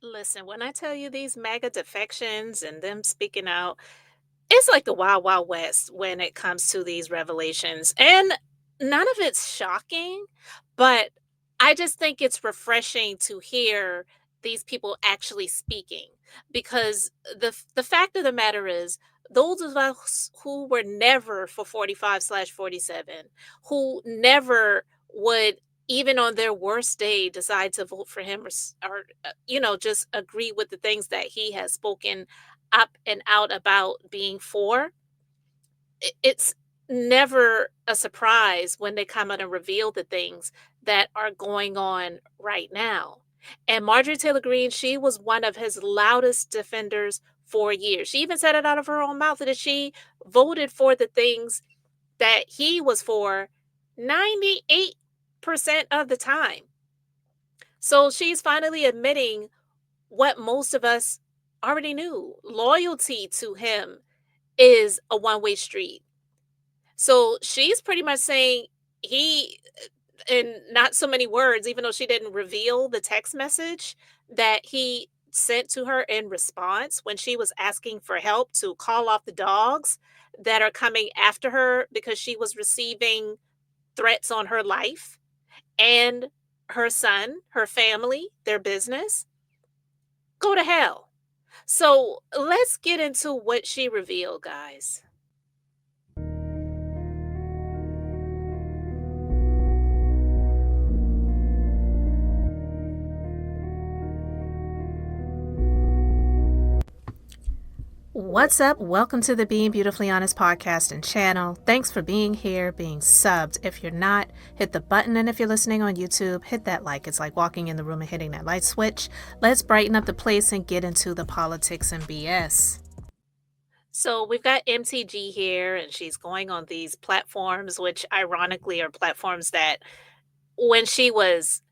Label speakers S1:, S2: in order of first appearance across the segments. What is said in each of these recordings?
S1: Listen, when I tell you these MAGA defections and them speaking out, it's like the wild, wild west when it comes to these revelations. And none of it's shocking, but I just think it's refreshing to hear these people actually speaking because the fact of the matter is those of us who were never for 45/47, who never would even on their worst day decide to vote for him or just agree with the things that he has spoken up and out about being for, it's never a surprise when they come out and reveal the things that are going on right now. And Marjorie Taylor Greene, she was one of his loudest defenders for years. She even said it out of her own mouth that she voted for the things that he was for 98% of the time. So she's finally admitting what most of us already knew. Loyalty to him is a one-way street. So she's pretty much saying he, in not so many words, even though she didn't reveal the text message that he sent to her in response when she was asking for help to call off the dogs that are coming after her because she was receiving threats on her life and her son, her family, their business. Go to hell. So let's get into what she revealed, guys. What's up? Welcome to the Being Beautifully Honest podcast and channel. Thanks for being here, being subbed. If you're not, hit the button. And if you're listening on YouTube, hit that like. It's like walking in the room and hitting that light switch. Let's brighten up the place and get into the politics and BS. So we've got MTG here, and she's going on these platforms, which ironically are platforms that when she was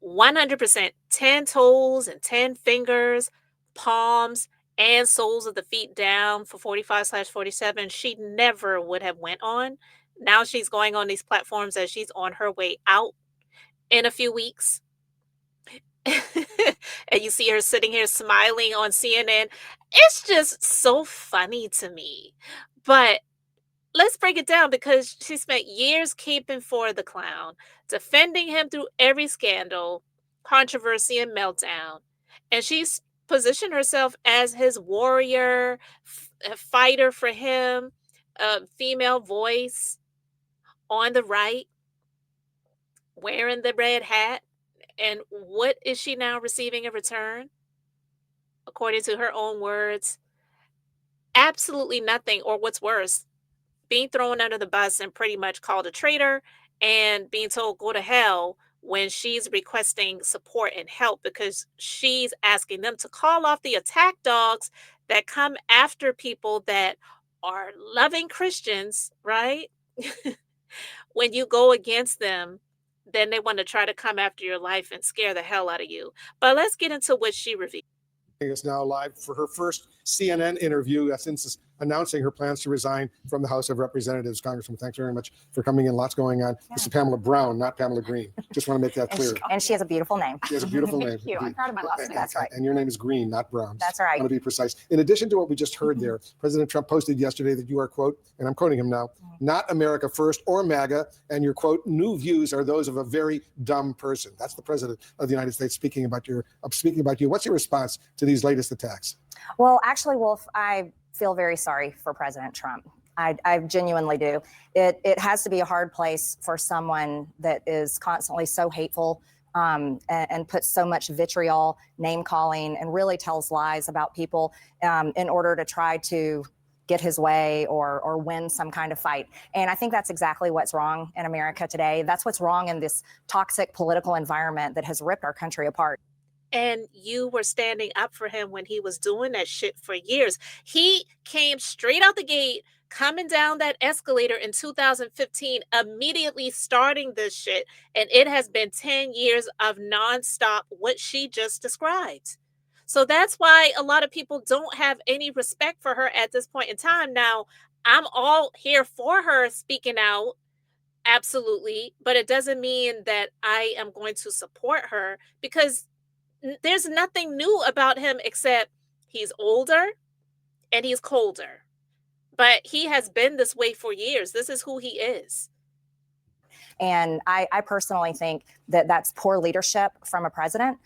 S1: 100% 10 toes and 10 fingers, palms, and soles of the feet down for 45/47, she never would have went on. Now she's going on these platforms as she's on her way out in a few weeks. And you see her sitting here smiling on CNN. It's just so funny to me. But let's break it down because she spent years keeping for the clown, defending him through every scandal, controversy, and meltdown. And she's positioned herself as his warrior, a fighter for him, a female voice on the right, wearing the red hat. And what is she now receiving in return? According to her own words, absolutely nothing, or what's worse, being thrown under the bus and pretty much called a traitor and being told go to hell when she's requesting support and help because she's asking them to call off the attack dogs that come after people that are loving Christians, right? When you go against them, then they want to try to come after your life and scare the hell out of you. But let's get into what she revealed.
S2: Is now live for her first CNN interview since announcing her plans to resign from the House of Representatives. Congresswoman, thanks very much for coming in. Lots going on. This is Pamela Brown, not Pamela Greene. Just want to make that clear.
S3: And she has a beautiful name.
S2: She has a beautiful name.
S3: Thank you. I'm proud of my last name. That's right.
S2: And your name is Greene, not Brown.
S3: That's right.
S2: I want to be precise. In addition to what we just heard there, President Trump posted yesterday that you are, quote, and I'm quoting him now, not America first or MAGA, and your, quote, new views are those of a very dumb person. That's the President of the United States speaking about you. What's your response to these latest attacks?
S3: Well, actually, Wolf, I feel very sorry for President Trump. I genuinely do. It has to be a hard place for someone that is constantly so hateful and puts so much vitriol, name calling, and really tells lies about people in order to try to get his way or win some kind of fight. And I think that's exactly what's wrong in America today. That's what's wrong in this toxic political environment that has ripped our country apart.
S1: And you were standing up for him when he was doing that shit for years. He came straight out the gate, coming down that escalator in 2015, immediately starting this shit. And it has been 10 years of nonstop what she just described. So that's why a lot of people don't have any respect for her at this point in time. Now, I'm all here for her speaking out. Absolutely. But it doesn't mean that I am going to support her because There's nothing new about him except he's older and he's colder. But he has been this way for years. This is who he is.
S3: And I personally think that that's poor leadership from a president.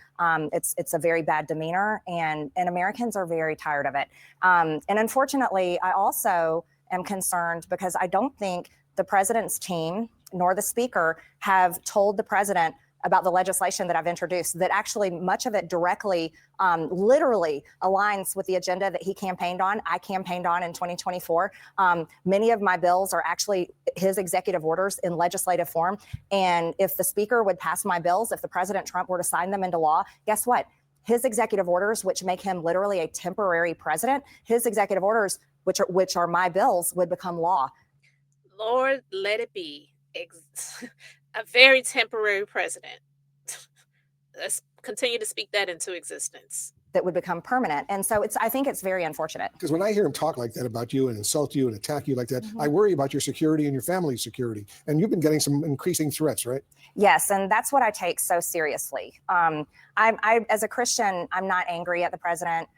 S3: It's a very bad demeanor, and Americans are very tired of it. And unfortunately, I also am concerned because I don't think the president's team nor the speaker have told the president about the legislation that I've introduced, that actually much of it directly, literally aligns with the agenda that he campaigned on. I campaigned on in 2024. Many of my bills are actually his executive orders in legislative form. And if the speaker would pass my bills, if the President Trump were to sign them into law, guess what? His executive orders, which make him literally a temporary president, his executive orders, which are my bills, would become law.
S1: Lord, let it be. A very temporary president. Let's continue to speak that into existence.
S3: That would become permanent. And so I think it's very unfortunate.
S2: Because when I hear him talk like that about you and insult you and attack you like that, I worry about your security and your family's security. And you've been getting some increasing threats, right?
S3: Yes, and that's what I take so seriously. I, as a Christian, I'm not angry at the president.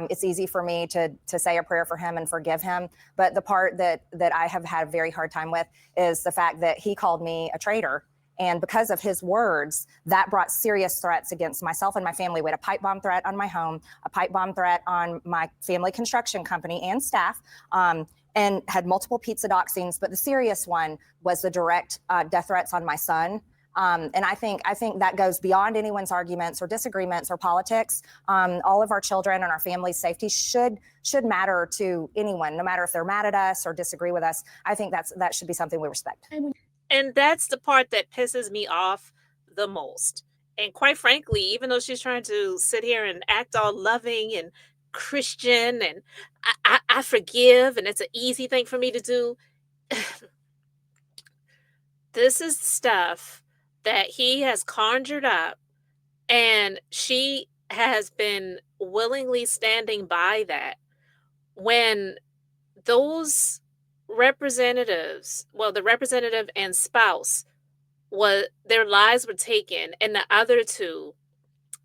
S3: It's easy for me to say a prayer for him and forgive him. But the part that I have had a very hard time with is the fact that he called me a traitor. And because of his words, that brought serious threats against myself and my family. We had a pipe bomb threat on my home, a pipe bomb threat on my family construction company and staff, and had multiple pizza doxings. But the serious one was the direct death threats on my son. And I think that goes beyond anyone's arguments or disagreements or politics. All of our children and our family's safety should matter to anyone, no matter if they're mad at us or disagree with us. I think that should be something we respect.
S1: And that's the part that pisses me off the most. And quite frankly, even though she's trying to sit here and act all loving and Christian and I forgive and it's an easy thing for me to do, this is stuff that he has conjured up, and she has been willingly standing by that when those representatives, well, the representative and spouse, their lives were taken, and the other two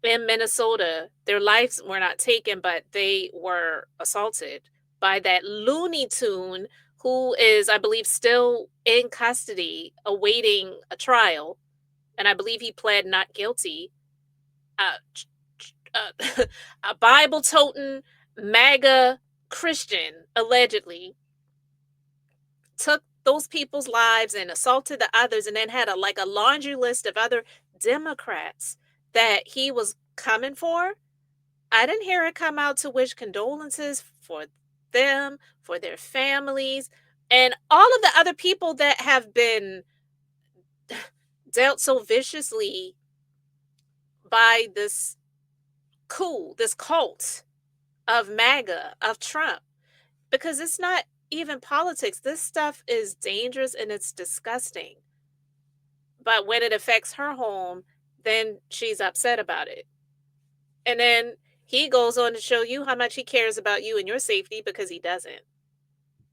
S1: in Minnesota, their lives were not taken, but they were assaulted by that Looney Tune who is, I believe, still in custody awaiting a trial. And I believe he pled not guilty. A Bible-toting MAGA Christian, allegedly, took those people's lives and assaulted the others, and then had a laundry list of other Democrats that he was coming for. I didn't hear it come out to wish condolences for them, for their families, and all of the other people that have been dealt so viciously by this cult of MAGA, of Trump, because it's not even politics. This stuff is dangerous and it's disgusting. But when it affects her home, then she's upset about it. And then he goes on to show you how much he cares about you and your safety, because he doesn't.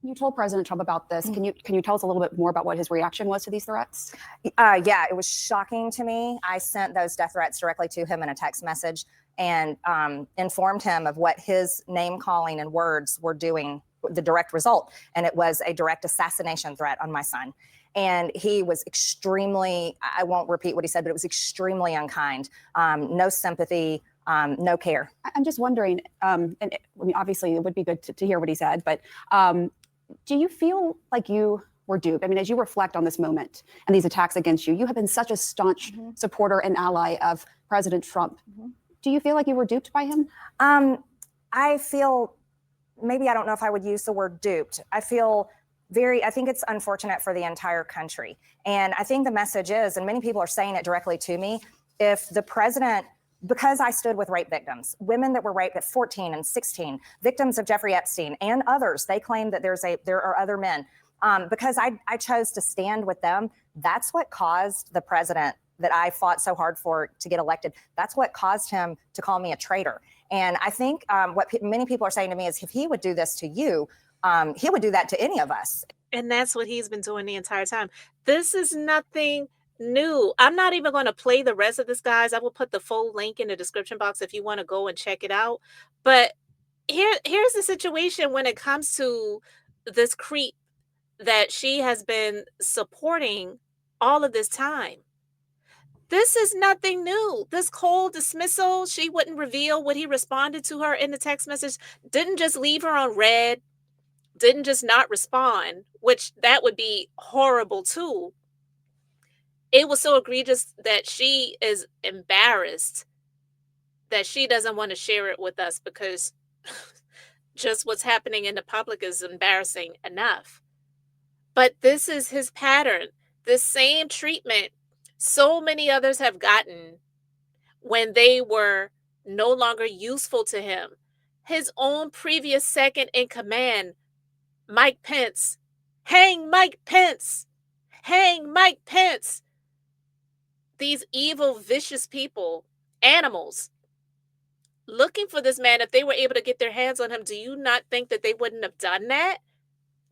S4: You told President Trump about this. Can you tell us a little bit more about what his reaction was to these threats?
S3: Yeah, it was shocking to me. I sent those death threats directly to him in a text message and informed him of what his name calling and words were doing, the direct result. And it was a direct assassination threat on my son. And he was extremely, I won't repeat what he said, but it was extremely unkind. No sympathy, no care.
S4: I'm just wondering, obviously it would be good to hear what he said, but do you feel like you were duped? I mean, as you reflect on this moment and these attacks against you, you have been such a staunch supporter and ally of President Trump. Do you feel like you were duped by him?
S3: I feel, maybe I don't know if I would use the word duped. I think it's unfortunate for the entire country. And I think the message is, and many people are saying it directly to me, if the president, because I stood with rape victims, women that were raped at 14 and 16, victims of Jeffrey Epstein and others, they claim that there are other men. Because I chose to stand with them, that's what caused the president that I fought so hard for to get elected. That's what caused him to call me a traitor. And I think what many people are saying to me is, if he would do this to you, he would do that to any of us.
S1: And that's what he's been doing the entire time. This is nothing new. I'm not even going to play the rest of this, guys. I will put the full link in the description box if you want to go and check it out. But here's the situation when it comes to this creep that she has been supporting all of this time. This is nothing new. This cold dismissal, she wouldn't reveal what he responded to her in the text message, didn't just leave her on red, didn't just not respond, which that would be horrible too. It was so egregious that she is embarrassed that she doesn't want to share it with us because just what's happening in the public is embarrassing enough. But this is his pattern. The same treatment so many others have gotten when they were no longer useful to him. His own previous second in command, Mike Pence. Hang Mike Pence. Hang Mike Pence. These evil, vicious people, animals, looking for this man. If they were able to get their hands on him, do you not think that they wouldn't have done that?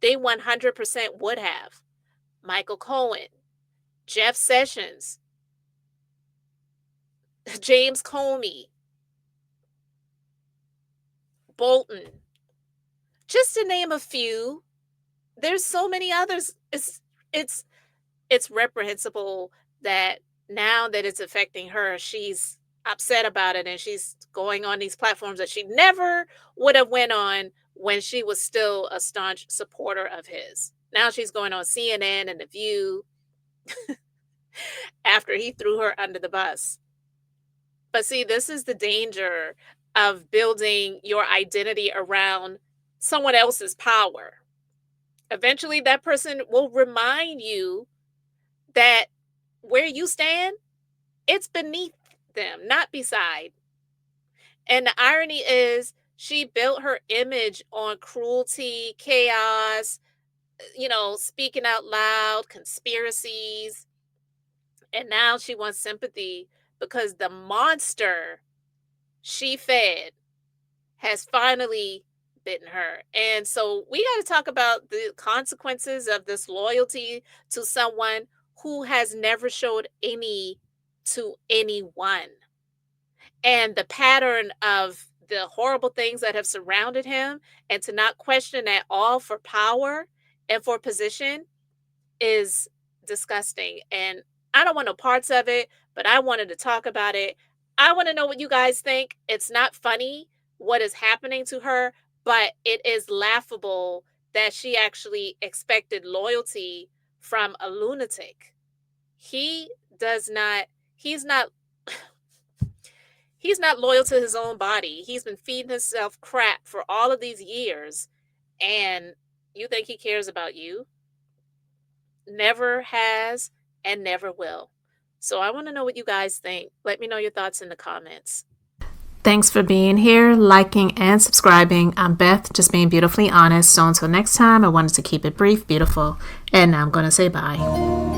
S1: They 100% would have. Michael Cohen, Jeff Sessions, James Comey, Bolton, just to name a few. There's so many others. It's reprehensible that now that it's affecting her, she's upset about it and she's going on these platforms that she never would have went on when she was still a staunch supporter of his. Now she's going on CNN and The View after he threw her under the bus. But see, this is the danger of building your identity around someone else's power. Eventually, that person will remind you that where you stand, it's beneath them, not beside. And the irony is, she built her image on cruelty, chaos, speaking out loud, conspiracies. And now she wants sympathy because the monster she fed has finally bitten her. And so we got to talk about the consequences of this loyalty to someone who has never showed any to anyone. And the pattern of the horrible things that have surrounded him, and to not question at all for power and for position, is disgusting. And I don't want no parts of it, but I wanted to talk about it. I want to know what you guys think. It's not funny what is happening to her, but it is laughable that she actually expected loyalty from a lunatic. He's not he's not loyal to his own body. He's been feeding himself crap for all of these years, and you think he cares about you? Never has and never will. So I want to know what you guys think. Let me know your thoughts in the comments. Thanks for being here, liking, and subscribing. I'm Beth, just being beautifully honest. So until next time, I wanted to keep it brief, beautiful, and now I'm going to say bye.